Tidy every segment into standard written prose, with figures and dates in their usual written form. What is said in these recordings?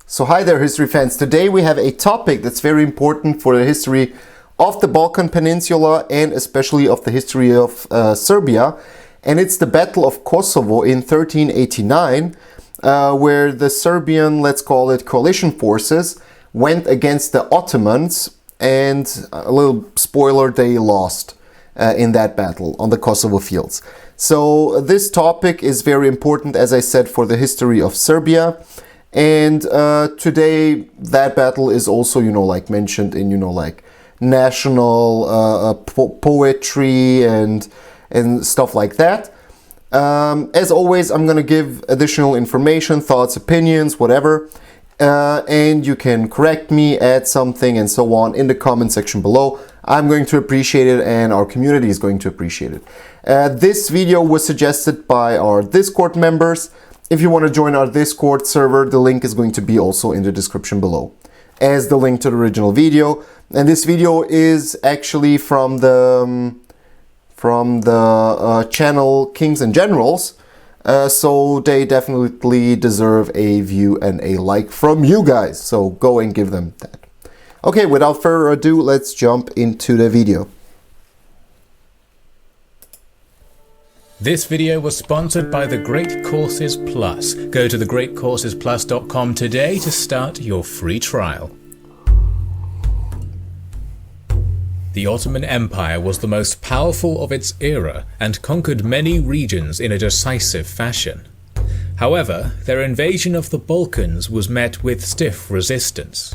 So hi there, history fans. Today we have a topic that's very important for the history of the Balkan Peninsula and especially of the history of Serbia. And it's the Battle of Kosovo in 1389, where the Serbian, let's call it coalition forces, went against the Ottomans, and a little spoiler, they lost in that battle on the Kosovo fields. So this topic is very important, as I said, for the history of Serbia. And today that battle is also, like mentioned in, national poetry and stuff like that. As always, I'm going to give additional information, thoughts, opinions, whatever. And you can correct me, add something and so on in the comment section below. I'm going to appreciate it and our community is going to appreciate it. This video was suggested by our Discord members. If you want to join our Discord server, the link is going to be also in the description below, as the link to the original video. And this video is actually from the channel Kings and Generals, so they definitely deserve a view and a like from you guys. So go and give them that. Okay, without further ado, let's jump into the video. This video was sponsored by The Great Courses Plus. Go to thegreatcoursesplus.com today to start your free trial. The Ottoman Empire was the most powerful of its era and conquered many regions in a decisive fashion. However, their invasion of the Balkans was met with stiff resistance.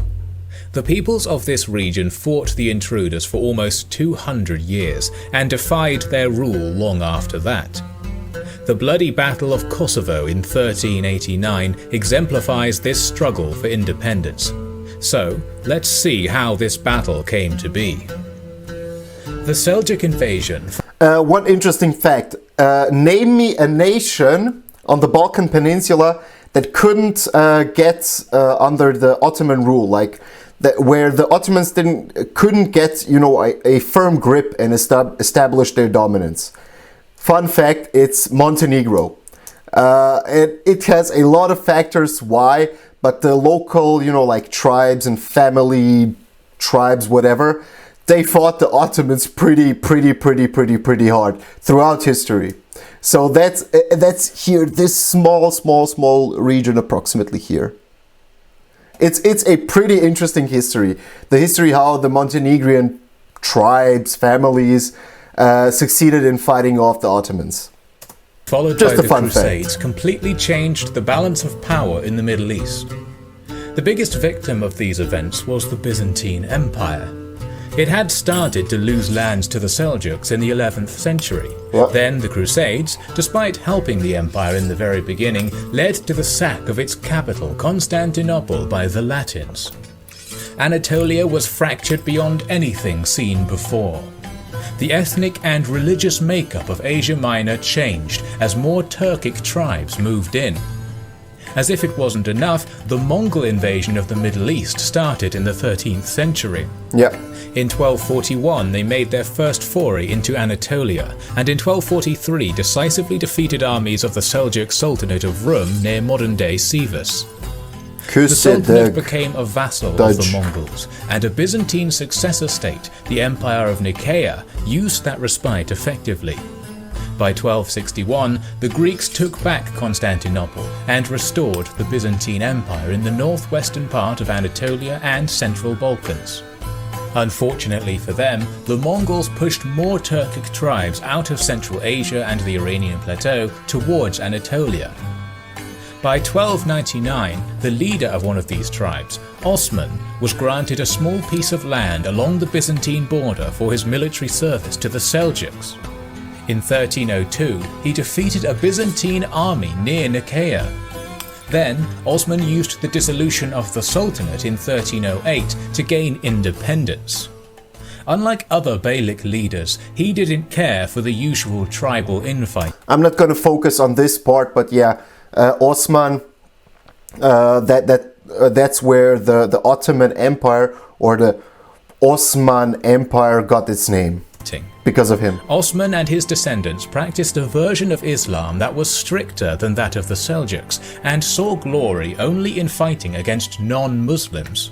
The peoples of this region fought the intruders for almost 200 years and defied their rule long after that. The bloody Battle of Kosovo in 1389 exemplifies this struggle for independence. So, let's see how this battle came to be. The Seljuk Invasion. One interesting fact. Name me a nation on the Balkan Peninsula that couldn't get under the Ottoman rule, where the Ottomans couldn't get, a firm grip and establish their dominance. Fun fact, it's Montenegro. It has a lot of factors why, but the local, tribes and family tribes, whatever, they fought the Ottomans pretty hard throughout history. So that's here, this small region approximately here. It's a pretty interesting history. The history how the Montenegrin tribes, families succeeded in fighting off the Ottomans. Followed by the Crusades, completely changed the balance of power in the Middle East. The biggest victim of these events was the Byzantine Empire. It had started to lose lands to the Seljuks in the 11th century. Yep. Then the Crusades, despite helping the empire in the very beginning, led to the sack of its capital, Constantinople, by the Latins. Anatolia was fractured beyond anything seen before. The ethnic and religious makeup of Asia Minor changed as more Turkic tribes moved in. As if it wasn't enough, the Mongol invasion of the Middle East started in the 13th century. Yeah. In 1241 they made their first foray into Anatolia, and in 1243 decisively defeated armies of the Seljuk Sultanate of Rum near modern-day Sivas. The Sultanate became a vassal of the Mongols, and a Byzantine successor state, the Empire of Nicaea, used that respite effectively. By 1261, the Greeks took back Constantinople and restored the Byzantine Empire in the northwestern part of Anatolia and Central Balkans. Unfortunately for them, the Mongols pushed more Turkic tribes out of Central Asia and the Iranian plateau towards Anatolia. By 1299, the leader of one of these tribes, Osman, was granted a small piece of land along the Byzantine border for his military service to the Seljuks. In 1302, he defeated a Byzantine army near Nicaea. Then, Osman used the dissolution of the Sultanate in 1308 to gain independence. Unlike other Beylik leaders, he didn't care for the usual tribal infight. I'm not going to focus on this part, but yeah, Osman, that's where the Ottoman Empire or the Osman Empire got its name. because of him. Osman and his descendants practiced a version of Islam that was stricter than that of the Seljuks and saw glory only in fighting against non-Muslims.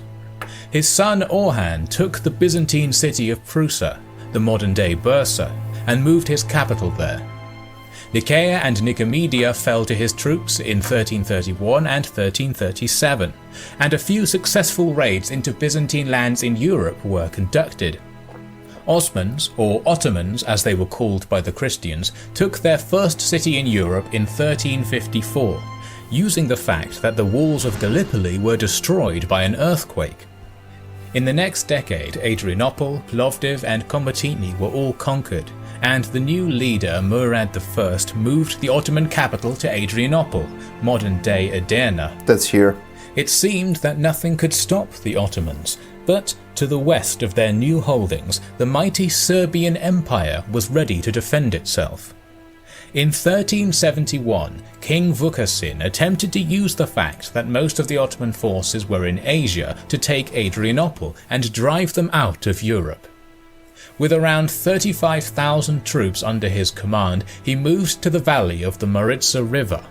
His son Orhan took the Byzantine city of Prusa, the modern-day Bursa, and moved his capital there. Nicaea and Nicomedia fell to his troops in 1331 and 1337, and a few successful raids into Byzantine lands in Europe were conducted. Osmans, or Ottomans as they were called by the Christians, took their first city in Europe in 1354, using the fact that the walls of Gallipoli were destroyed by an earthquake. In the next decade, Adrianople, Plovdiv and Komotini were all conquered, and the new leader Murad I moved the Ottoman capital to Adrianople, modern-day Edirne. That's here. It seemed that nothing could stop the Ottomans, but to the west of their new holdings, the mighty Serbian Empire was ready to defend itself. In 1371, King Vukasin attempted to use the fact that most of the Ottoman forces were in Asia to take Adrianople and drive them out of Europe. With around 35,000 troops under his command, he moved to the valley of the Maritsa River.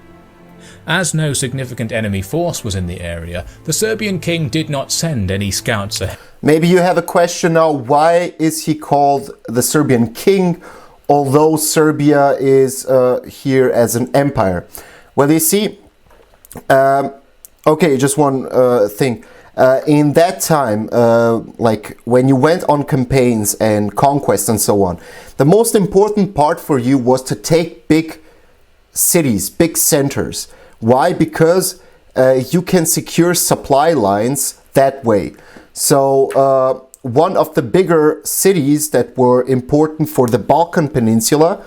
As no significant enemy force was in the area, the Serbian king did not send any scouts ahead. Maybe you have a question now, why is he called the Serbian king, although Serbia is here as an empire? Well, you see, okay, just one thing. In that time, like when you went on campaigns and conquests and so on, the most important part for you was to take big cities, big centers. Why? Because you can secure supply lines that way. So one of the bigger cities that were important for the Balkan Peninsula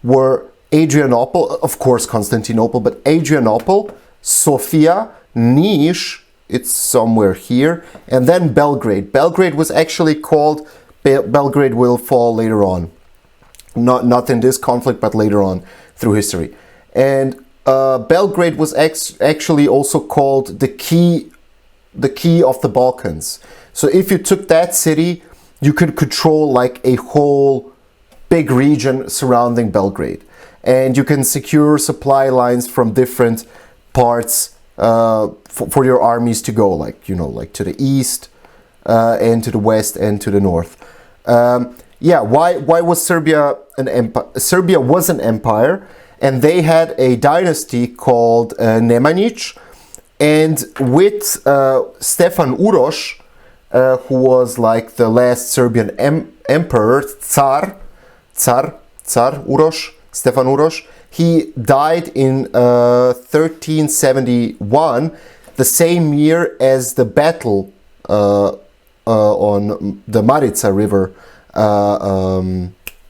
were Adrianople, of course Constantinople, but Adrianople, Sofia, Niš, it's somewhere here, and then Belgrade. Belgrade was actually called, Belgrade will fall later on. Not in this conflict, but later on through history. And Belgrade was actually also called the key of the Balkans. So if you took that city, you could control like a whole big region surrounding Belgrade. And you can secure supply lines from different parts for your armies to go, like, you know, like to the east and to the west and to the north. Yeah, why was Serbia an empire? Serbia was an empire, and they had a dynasty called Nemanjić, and with Stefan Uroš, who was like the last Serbian emperor, Tsar Uroš, Stefan Uroš, he died in 1371, the same year as the battle on the Maritsa River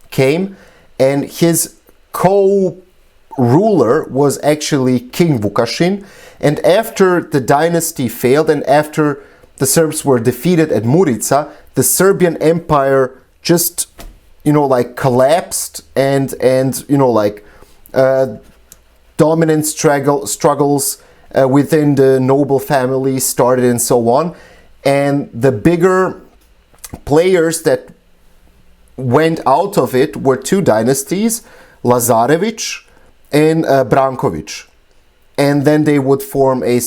came, and his co-ruler was actually King Vukašin. And after the dynasty failed and after the Serbs were defeated at Murica, the Serbian Empire just, you know, like collapsed, and you know, like dominant struggles within the noble family started and so on. And the bigger players that went out of it were two dynasties, Lazarević and Branković. And then they would form a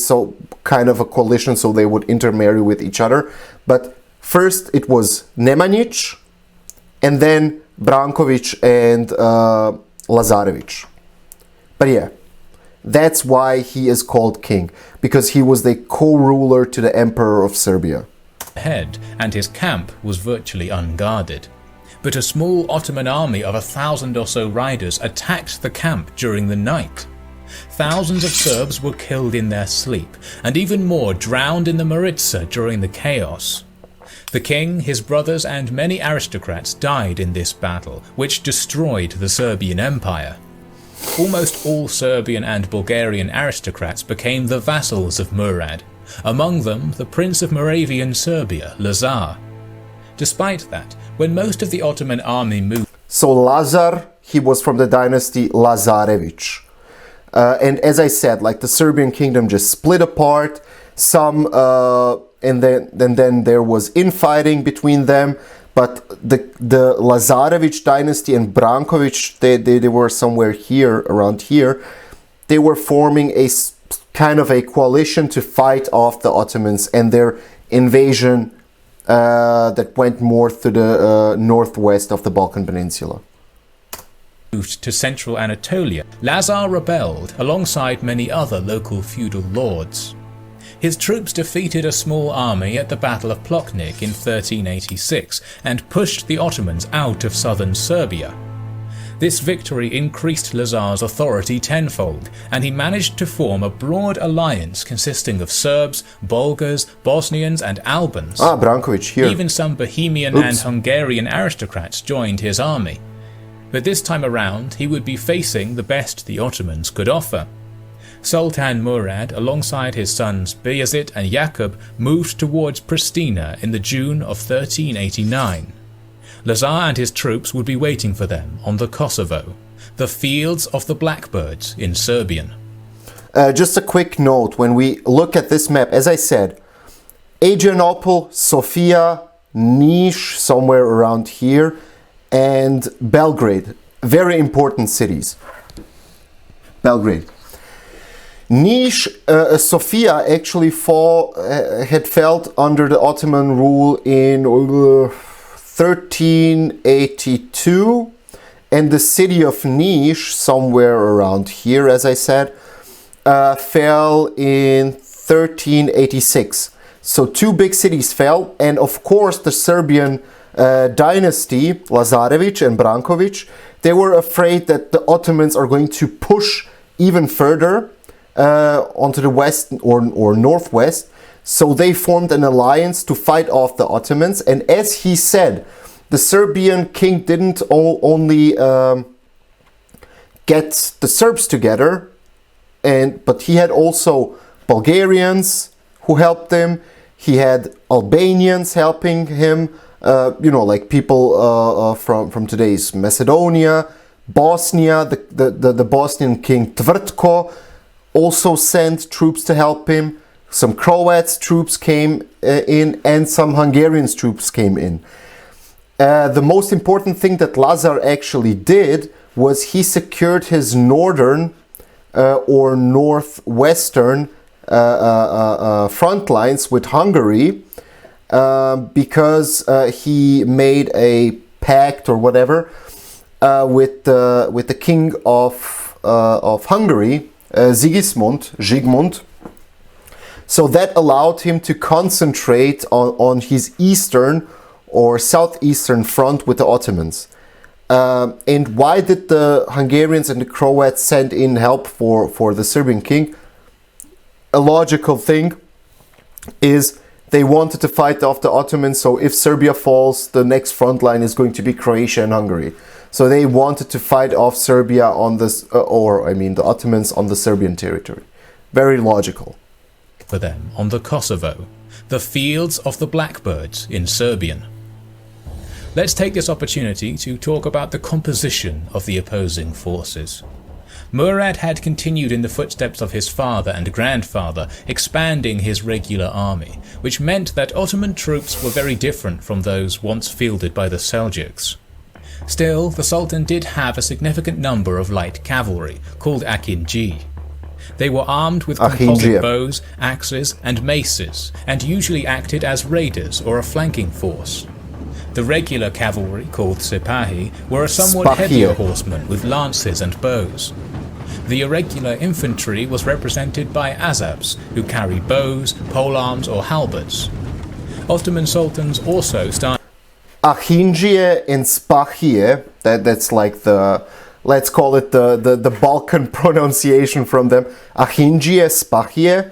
kind of a coalition, so they would intermarry with each other. But first it was Nemanjić, and then Branković and Lazarević. But yeah, that's why he is called king, because he was the co-ruler to the Emperor of Serbia. Ahead, and his camp was virtually unguarded. But a small Ottoman army of 1,000 or so riders attacked the camp during the night. Thousands of Serbs were killed in their sleep, and even more drowned in the Maritsa during the chaos. The king, his brothers, and many aristocrats died in this battle, which destroyed the Serbian Empire. Almost all Serbian and Bulgarian aristocrats became the vassals of Murad, among them the Prince of Moravian Serbia, Lazar. Despite that, when most of the Ottoman army moved... So Lazar, he was from the dynasty Lazarević. And as I said, like the Serbian kingdom just split apart, and then there was infighting between them, but the Lazarevich dynasty and Brankovic, they were somewhere here, around here. They were forming a kind of a coalition to fight off the Ottomans and their invasion that went north to the northwest of the Balkan Peninsula. To central Anatolia, Lazar rebelled alongside many other local feudal lords. His troops defeated a small army at the Battle of Plotnik in 1386 and pushed the Ottomans out of southern Serbia. This victory increased Lazar's authority tenfold, and he managed to form a broad alliance consisting of Serbs, Bulgars, Bosnians and Albans. Brankovic, here. Even some Bohemian and Hungarian aristocrats joined his army. But this time around, he would be facing the best the Ottomans could offer. Sultan Murad, alongside his sons Bayezid and Yakub, moved towards Pristina in the June of 1389. Lazar and his troops would be waiting for them on the Kosovo, the fields of the blackbirds in Serbian. Just a quick note, when we look at this map, as I said, Adrianople, Sofia, Niš, somewhere around here, and Belgrade, very important cities. Belgrade. Niš, Sofia actually had fell under the Ottoman rule in 1382, and the city of Niš, somewhere around here, as I said, fell in 1386. So two big cities fell, and of course the Serbian dynasty, Lazarevich and Brankovic, they were afraid that the Ottomans are going to push even further onto the west or northwest. So they formed an alliance to fight off the Ottomans. And as he said, the Serbian king didn't only get the Serbs together, but he had also Bulgarians who helped him. He had Albanians helping him. Like people from today's Macedonia, Bosnia. The Bosnian king Tvrtko also sent troops to help him. Some Croats troops came in, and some Hungarian troops came in. The most important thing that Lazar actually did was he secured his northern or northwestern front lines with Hungary, because he made a pact or whatever with the king of Hungary, Zsigmond. So that allowed him to concentrate on his eastern or southeastern front with the Ottomans. And why did the Hungarians and the Croats send in help for the Serbian king? A logical thing is they wanted to fight off the Ottomans, so if Serbia falls, the next front line is going to be Croatia and Hungary. So they wanted to fight off Serbia on this, the Ottomans on the Serbian territory. Very logical. For them on the Kosovo, the fields of the blackbirds in Serbian. Let's take this opportunity to talk about the composition of the opposing forces. Murad had continued in the footsteps of his father and grandfather, expanding his regular army, which meant that Ottoman troops were very different from those once fielded by the Seljuks. Still, the Sultan did have a significant number of light cavalry, called akinci. They were armed with composite bows, axes and maces, and usually acted as raiders or a flanking force. The regular cavalry, called sepahi, were a somewhat heavier horsemen with lances and bows. The irregular infantry was represented by azabs, who carried bows, polearms or halberds. Ottoman sultans also started Ahinjie and Spahie, that's like let's call it the Balkan pronunciation from them. Ahinjie, Spahie,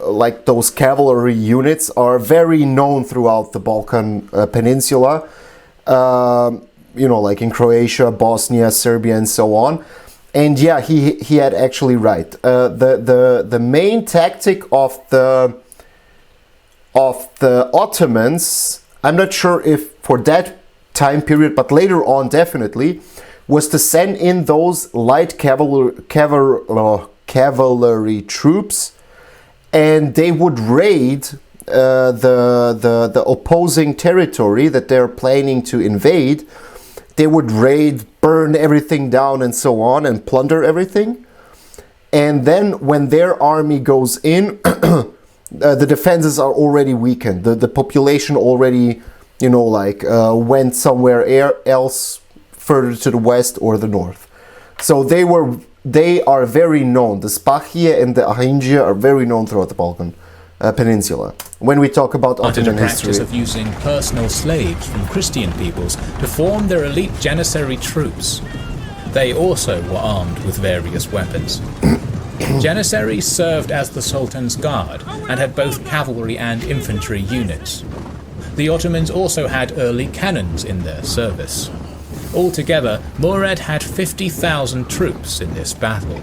like those cavalry units, are very known throughout the Balkan Peninsula. Like in Croatia, Bosnia, Serbia, and so on. And yeah, he had actually right. The main tactic of the Ottomans, I'm not sure if for that time period, but later on definitely, was to send in those light cavalry troops, and they would raid the opposing territory that they're planning to invade, they would raid, burn everything down and so on, and plunder everything. And then when their army goes in, the defenses are already weakened. The population already, went somewhere else, further to the west or the north. So they are very known. The Spahia and the Ahingia are very known throughout the Balkan Peninsula. When we talk about Ottoman history, practice of using personal slaves from Christian peoples to form their elite Janissary troops. They also were armed with various weapons. Janissaries served as the Sultan's guard and had both cavalry and infantry units. The Ottomans also had early cannons in their service. Altogether, Murad had 50,000 troops in this battle.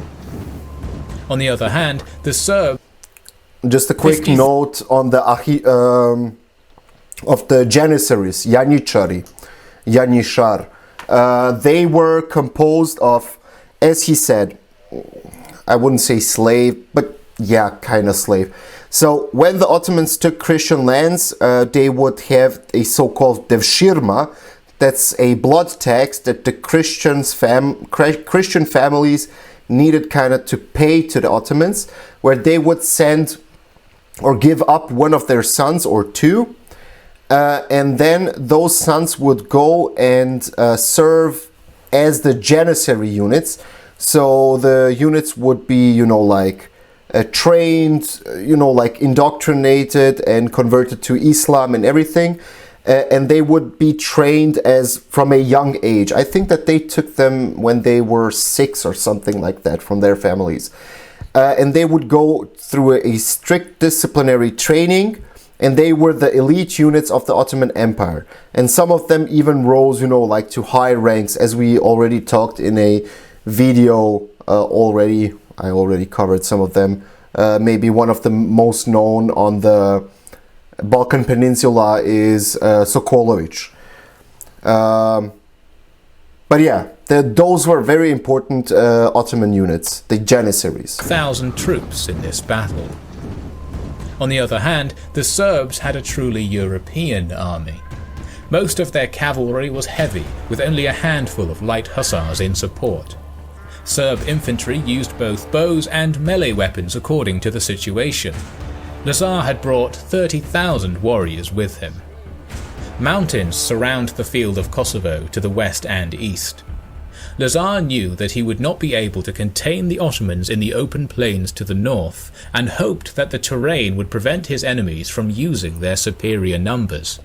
On the other hand, the Serbs... Just a quick note on the of the Janissaries, Janishar. They were composed of, as he said, I wouldn't say slave, but yeah, kind of slave. So when the Ottomans took Christian lands, they would have a so-called devshirma. That's a blood tax that the Christian families needed kind of to pay to the Ottomans, where they would send or give up one of their sons or two, and then those sons would go and serve as the Janissary units. So the units would be, trained, indoctrinated and converted to Islam and everything. And they would be trained as from a young age. I think that they took them when they were 6 or something like that from their families. And they would go through a strict disciplinary training, and they were the elite units of the Ottoman Empire. And some of them even rose, to high ranks, as we already talked in a video already. I already covered some of them. Maybe one of the most known on the Balkan Peninsula is Sokolovic. But yeah, those were very important Ottoman units, the Janissaries. 1,000 troops in this battle. On the other hand, the Serbs had a truly European army. Most of their cavalry was heavy, with only a handful of light hussars in support. Serb infantry used both bows and melee weapons according to the situation. Lazar had brought 30,000 warriors with him. Mountains surround the field of Kosovo to the west and east. Lazar knew that he would not be able to contain the Ottomans in the open plains to the north, and hoped that the terrain would prevent his enemies from using their superior numbers.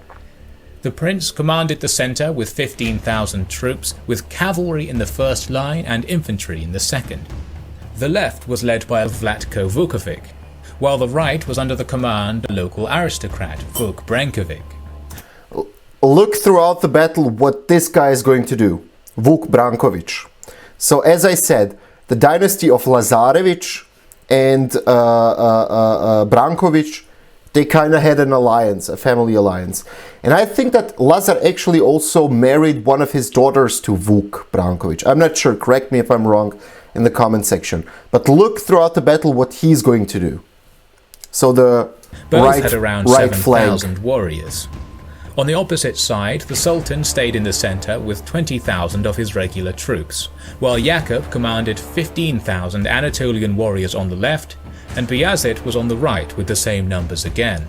The prince commanded the centre with 15,000 troops, with cavalry in the first line and infantry in the second. The left was led by Vlatko Vukovic, while the right was under the command of a local aristocrat, Vuk Brankovic. Look throughout the battle what this guy is going to do, Vuk Brankovic. So as I said, the dynasty of Lazarevic and Brankovic, they kind of had an alliance, a family alliance. And I think that Lazar actually also married one of his daughters to Vuk Brankovic. I'm not sure, correct me if I'm wrong in the comment section. But look throughout the battle what he's going to do. So the both had around 7,000 warriors. On the opposite side, the Sultan stayed in the centre with 20,000 of his regular troops, while Yakub commanded 15,000 Anatolian warriors on the left, and Bayazid was on the right with the same numbers again.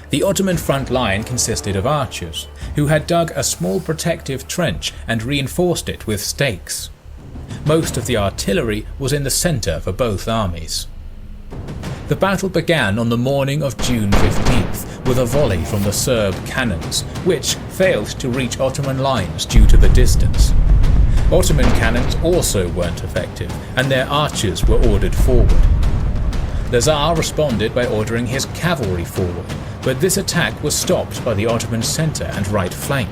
The Ottoman front line consisted of archers, who had dug a small protective trench and reinforced it with stakes. Most of the artillery was in the centre for both armies. The battle began on the morning of June 15th with a volley from the Serb cannons, which failed to reach Ottoman lines due to the distance. Ottoman cannons also weren't effective, and their archers were ordered forward. Lazar responded by ordering his cavalry forward, but this attack was stopped by the Ottoman centre and right flank.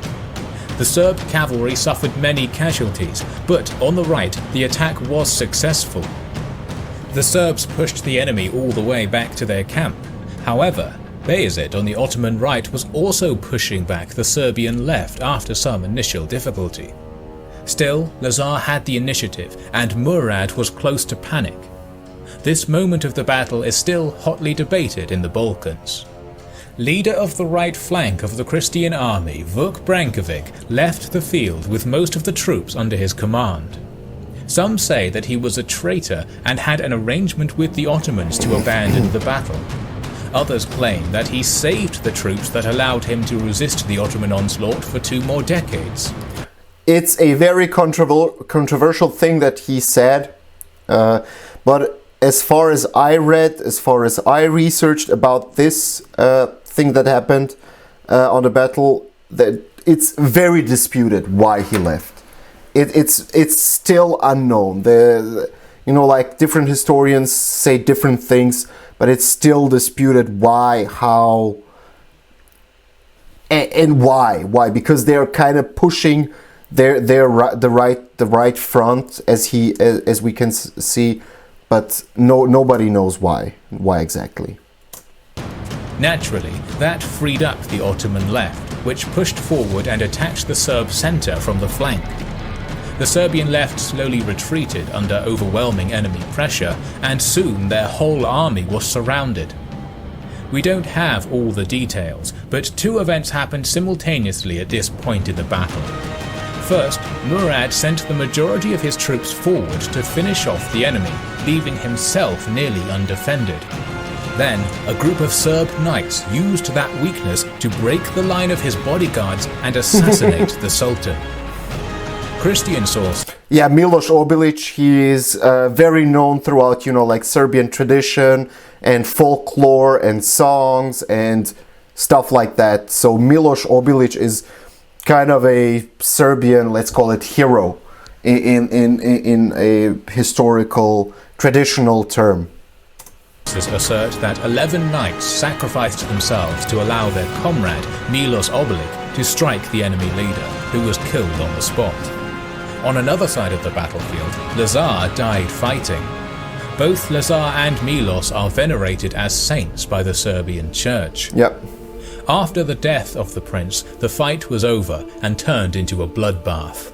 The Serb cavalry suffered many casualties, but on the right the attack was successful. The Serbs pushed the enemy all the way back to their camp. However, Bayezid on the Ottoman right was also pushing back the Serbian left after some initial difficulty. Still, Lazar had the initiative, and Murad was close to panic. This moment of the battle is still hotly debated in the Balkans. leader of the right flank of the Christian army, Vuk Brankovic, left the field with most of the troops under his command. Some say that he was a traitor and had an arrangement with the Ottomans to abandon the battle. Others claim that he saved the troops that allowed him to resist the Ottoman onslaught for 2 more decades. It's a very controversial thing that he said, but as far as I read, as far as I researched about this thing that happened on the battle, that it's very disputed why he left. It's still unknown. Like different historians say different things, but it's still disputed why, how, and why? Because they're kind of pushing the right front as we can see, but nobody knows why exactly. Naturally, that freed up the Ottoman left, which pushed forward and attacked the Serb center from the flank. The Serbian left slowly retreated under overwhelming enemy pressure, and soon their whole army was surrounded. We don't have all the details, but 2 events happened simultaneously at this point in the battle. First, Murad sent the majority of his troops forward to finish off the enemy, leaving himself nearly undefended. Then, a group of Serb knights used that weakness to break the line of his bodyguards and assassinate the Sultan. Christian source. Yeah, Miloš Obilić, he is very known throughout, like Serbian tradition and folklore and songs and stuff like that. So Miloš Obilić is kind of a Serbian, let's call it, hero in a historical, traditional term. Assert that 11 knights sacrificed themselves to allow their comrade Miloš Obilić to strike the enemy leader, who was killed on the spot. On another side of the battlefield, Lazar died fighting. Both Lazar and Milos are venerated as saints by the Serbian church. Yep. After the death of the prince, the fight was over and turned into a bloodbath.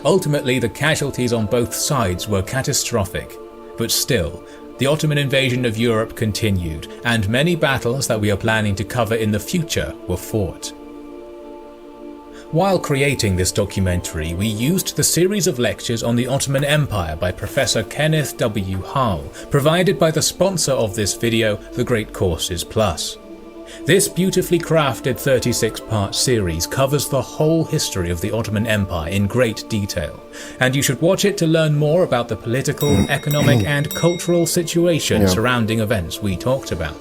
Ultimately, the casualties on both sides were catastrophic, but still, the Ottoman invasion of Europe continued, and many battles that we are planning to cover in the future were fought. While creating this documentary, we used the series of lectures on the Ottoman Empire by Professor Kenneth W. Hull, provided by the sponsor of this video, The Great Courses Plus. This beautifully crafted 36-part series covers the whole history of the Ottoman Empire in great detail, and you should watch it to learn more about the political, economic, and cultural situation surrounding events we talked about.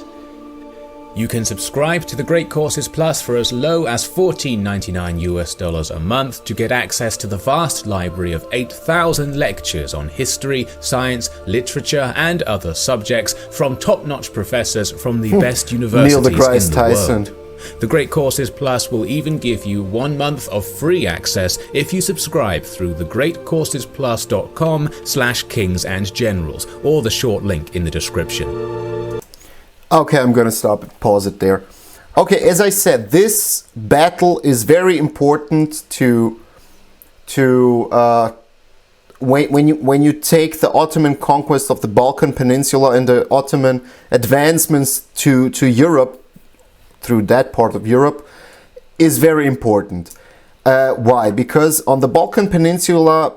You can subscribe to the Great Courses Plus for as low as $14.99 a month to get access to the vast library of 8,000 lectures on history, science, literature, and other subjects from top-notch professors from the best universities Neil deGrasse in the Tyson. world. The Great Courses Plus will even give you 1 month of free access if you subscribe through thegreatcoursesplus.com/kingsandgenerals or the short link in the description. Okay, I'm gonna pause it there. Okay, as I said, this battle is very important when you take the Ottoman conquest of the Balkan Peninsula and the Ottoman advancements to Europe through that part of Europe is very important. Why? Because on the Balkan Peninsula,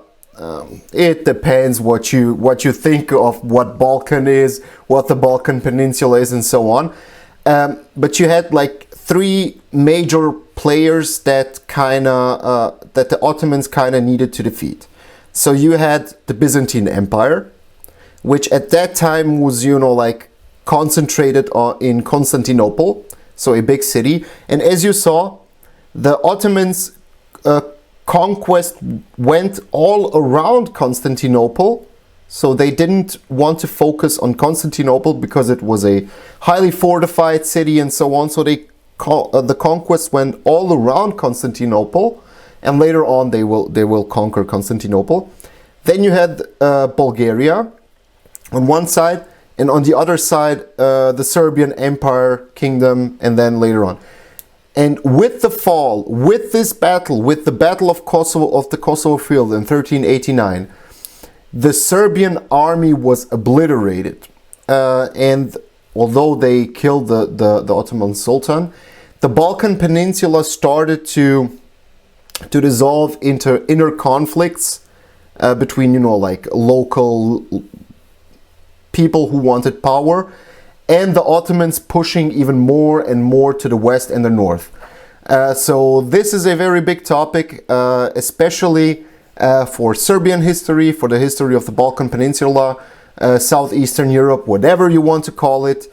it depends what you think of what Balkan is, what the Balkan Peninsula is, and so on. But you had like 3 major players that that the Ottomans kinda needed to defeat. So you had the Byzantine Empire, which at that time was concentrated in Constantinople, so a big city. And as you saw, the Ottomans conquest went all around Constantinople, so they didn't want to focus on Constantinople because it was a highly fortified city and so on. So the conquest went all around Constantinople, and later on they will conquer Constantinople. Then you had Bulgaria on one side, and on the other side the Serbian Empire Kingdom, and then later on. And with the fall, with this battle, with the Battle of Kosovo, of the Kosovo field in 1389, the Serbian army was obliterated. And although they killed the Ottoman Sultan, the Balkan Peninsula started to dissolve into inner conflicts between, you know, like local people who wanted power, and the Ottomans pushing even more and more to the west and the north. So this is a very big topic, especially for Serbian history, for the history of the Balkan Peninsula, Southeastern Europe, whatever you want to call it.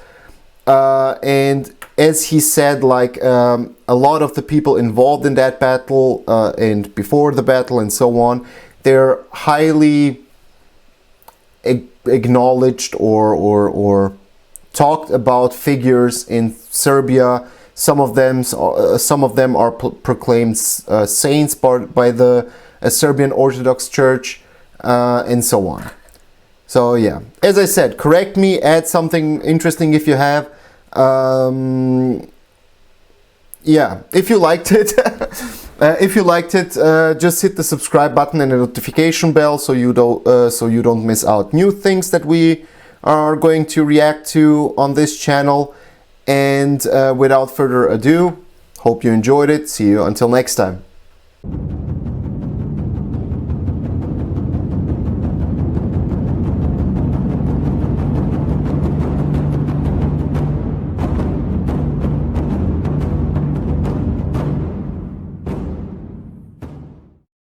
And as he said, like a lot of the people involved in that battle and before the battle and so on, they're highly acknowledged or talked about figures in Serbia. Some of them are proclaimed saints by the Serbian Orthodox Church, and so on. So yeah, as I said, correct me, add something interesting if you have. Yeah, if you liked it, just hit the subscribe button and the notification bell so you don't miss out new things that we are going to react to on this channel. And without further ado, hope you enjoyed it. See you until next time.